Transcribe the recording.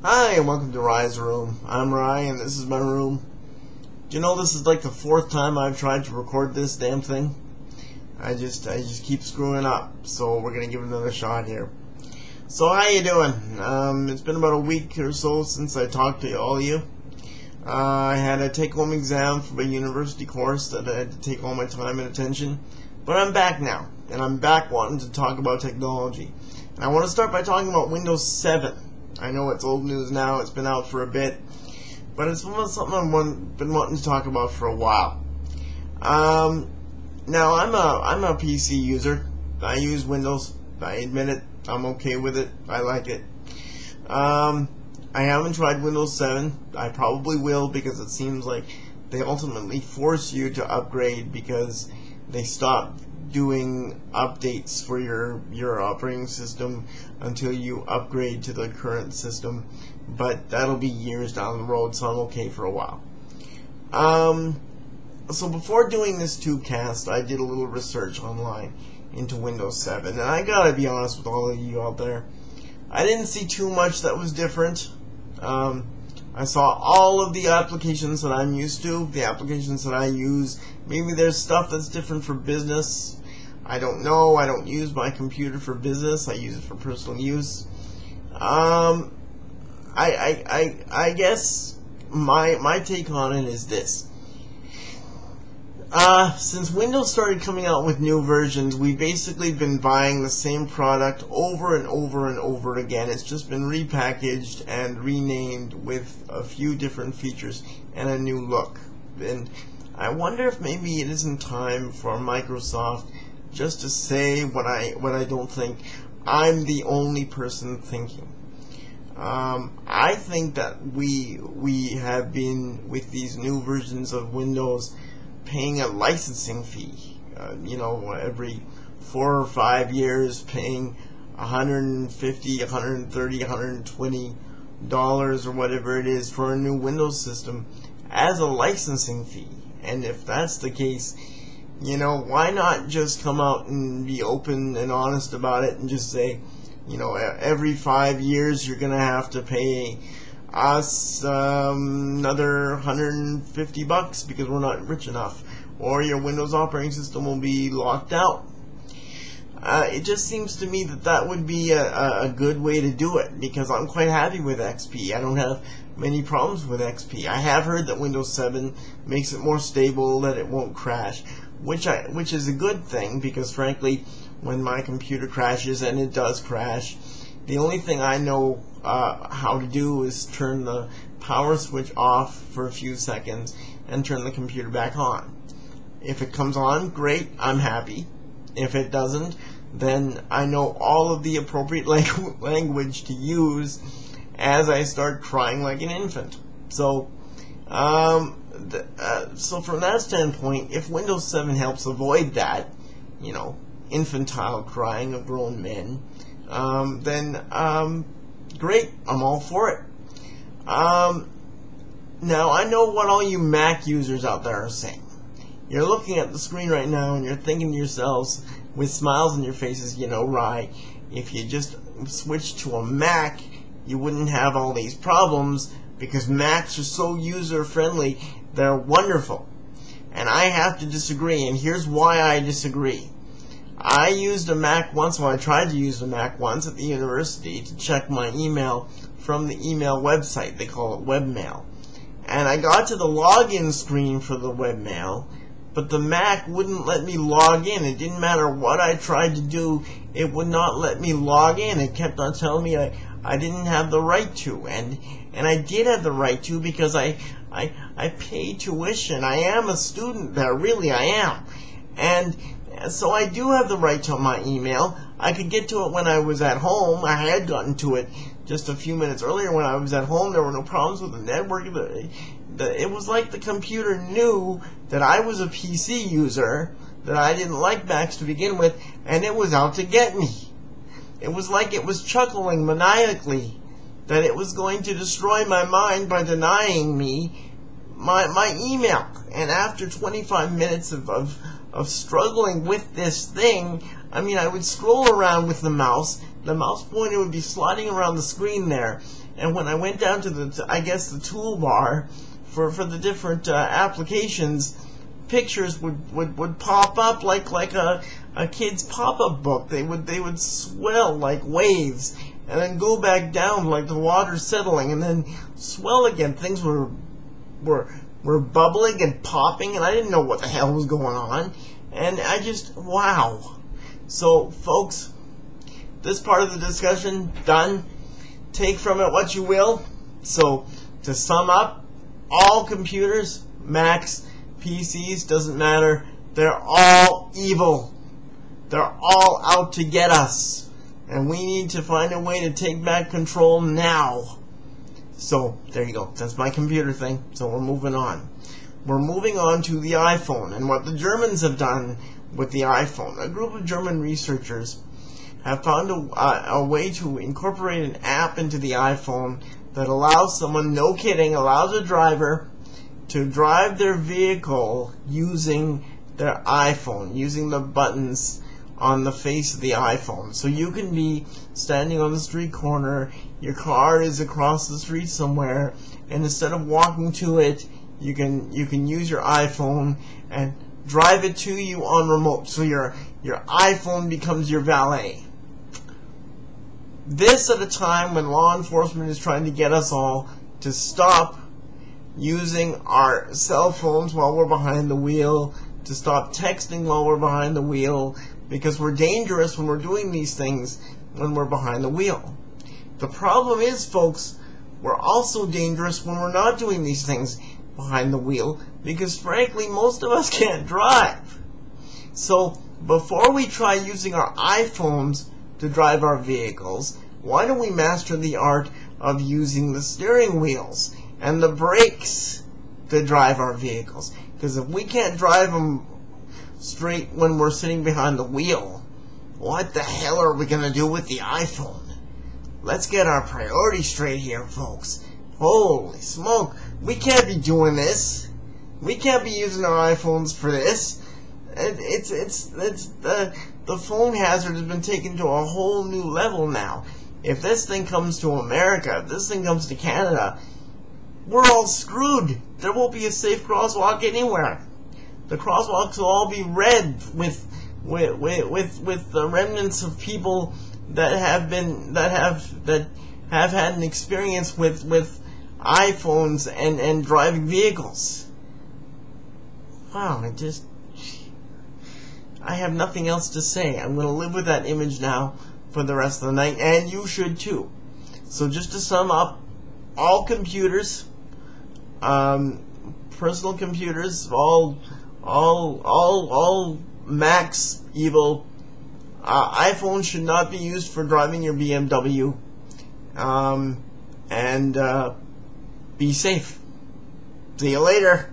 Hi, and welcome to Rye's Room. I'm Rye, and this is my room. Do you know this is like the fourth time I've tried to record this damn thing? I just keep screwing up, so we're gonna give it another shot here. So how you doing? It's been about a week or so since I talked to all of you. I had a take-home exam for a university course that I had to take all my time and attention, but I'm back now, and I'm back wanting to talk about technology. And I want to start by talking about Windows 7. I know it's old news now, it's been out for a bit, but it's something I've been wanting to talk about for a while. Now I'm a PC user. I use Windows. I admit it. I'm okay with it. I like it. I haven't tried Windows 7. I probably will, because it seems like they ultimately force you to upgrade because they stop doing updates for your operating system until you upgrade to the current system, but that'll be years down the road, so I'm okay for a while. So before doing this tubecast, I did a little research online into Windows 7, and I gotta be honest with all of you out there, I didn't see too much that was different. I saw all of the applications that I'm used to, the applications that I use. Maybe there's stuff that's different for business. I don't know. I don't use my computer for business. I use it for personal use. I guess my take on it is this. Since Windows started coming out with new versions, we've basically been buying the same product over and over and over again. It's just been repackaged and renamed with a few different features and a new look. And I wonder if maybe it isn't time for Microsoft just to say what I don't think. I'm the only person thinking. I think that we have been, with these new versions of Windows, paying a licensing fee. Every 4 or 5 years, paying $150, $130, $120 or whatever it is for a new Windows system as a licensing fee. And if that's the case, why not just come out and be open and honest about it and just say, every 5 years you're going to have to pay us another $150 because we're not rich enough, or your Windows operating system will be locked out. It just seems to me that would be a good way to do it, because I'm quite happy with XP. I don't have many problems with XP. I have heard that Windows 7 makes it more stable, that it won't crash, which is a good thing, because frankly, when my computer crashes, and it does crash, the only thing I know how to do is turn the power switch off for a few seconds and turn the computer back on. If it comes on, great, I'm happy. If it doesn't, then I know all of the appropriate language to use as I start crying like an infant. So, so from that standpoint, if Windows 7 helps avoid that, infantile crying of grown men, then great, I'm all for it. Now, I know what all you Mac users out there are saying. You're looking at the screen right now and you're thinking to yourselves, with smiles on your faces, Rye, if you just switched to a Mac, you wouldn't have all these problems, because Macs are so user-friendly, they're wonderful. And I have to disagree, and here's why I disagree. I used a Mac once, I tried to use a Mac once at the university to check my email from the email website. They call it webmail. And I got to the login screen for the webmail, but the Mac wouldn't let me log in. It didn't matter what I tried to do, it would not let me log in. It kept on telling me I didn't have the right to, and I did have the right to, because I pay tuition. I am a student there, really I am. And so I do have the right to my email. I could get to it when I was at home. I had gotten to it just a few minutes earlier when I was at home. There were no problems with the network. It was like the computer knew that I was a PC user, that I didn't like Macs to begin with, and it was out to get me. It was like it was chuckling maniacally that it was going to destroy my mind by denying me my email. And after 25 minutes of struggling with this thing, I mean, I would scroll around with the mouse pointer would be sliding around the screen there, and when I went down to the toolbar for the different applications, pictures would pop up like a kid's pop-up book. They would swell like waves and then go back down like the water settling and then swell again. Things were bubbling and popping, and I didn't know what the hell was going on. And I just, wow. So, folks, this part of the discussion done. Take from it what you will. So, to sum up, all computers, Macs, PCs, doesn't matter, they're all evil. They're all out to get us. And we need to find a way to take back control now. So, there you go. That's my computer thing. So we're moving on. We're moving on to the iPhone and what the Germans have done with the iPhone. A group of German researchers have found a way to incorporate an app into the iPhone that allows someone, no kidding, allows a driver to drive their vehicle using their iPhone, using the buttons on the face of the iPhone. So you can be standing on the street corner, your car is across the street somewhere, and instead of walking to it, you can use your iPhone and drive it to you on remote. So your iPhone becomes your valet. This at a time when law enforcement is trying to get us all to stop using our cell phones while we're behind the wheel, to stop texting while we're behind the wheel, because we're dangerous when we're doing these things when we're behind the wheel. The problem is, folks, we're also dangerous when we're not doing these things behind the wheel, because frankly, most of us can't drive. So, before we try using our iPhones to drive our vehicles, why don't we master the art of using the steering wheels and the brakes to drive our vehicles? Because if we can't drive them straight when we're sitting behind the wheel, what the hell are we going to do with the iPhone? Let's get our priorities straight here, folks. Holy smoke, we can't be doing this. We can't be using our iPhones for this. The phone hazard has been taken to a whole new level now. If this thing comes to America, if this thing comes to Canada, we're all screwed. There won't be a safe crosswalk anywhere. The crosswalks will all be red with the remnants of people that have had an experience with iPhones and driving vehicles. Wow, I have nothing else to say. I'm going to live with that image now for the rest of the night, and you should too. So just to sum up, all computers, personal computers, all Macs, evil. iPhone should not be used for driving your BMW. And be safe. See you later.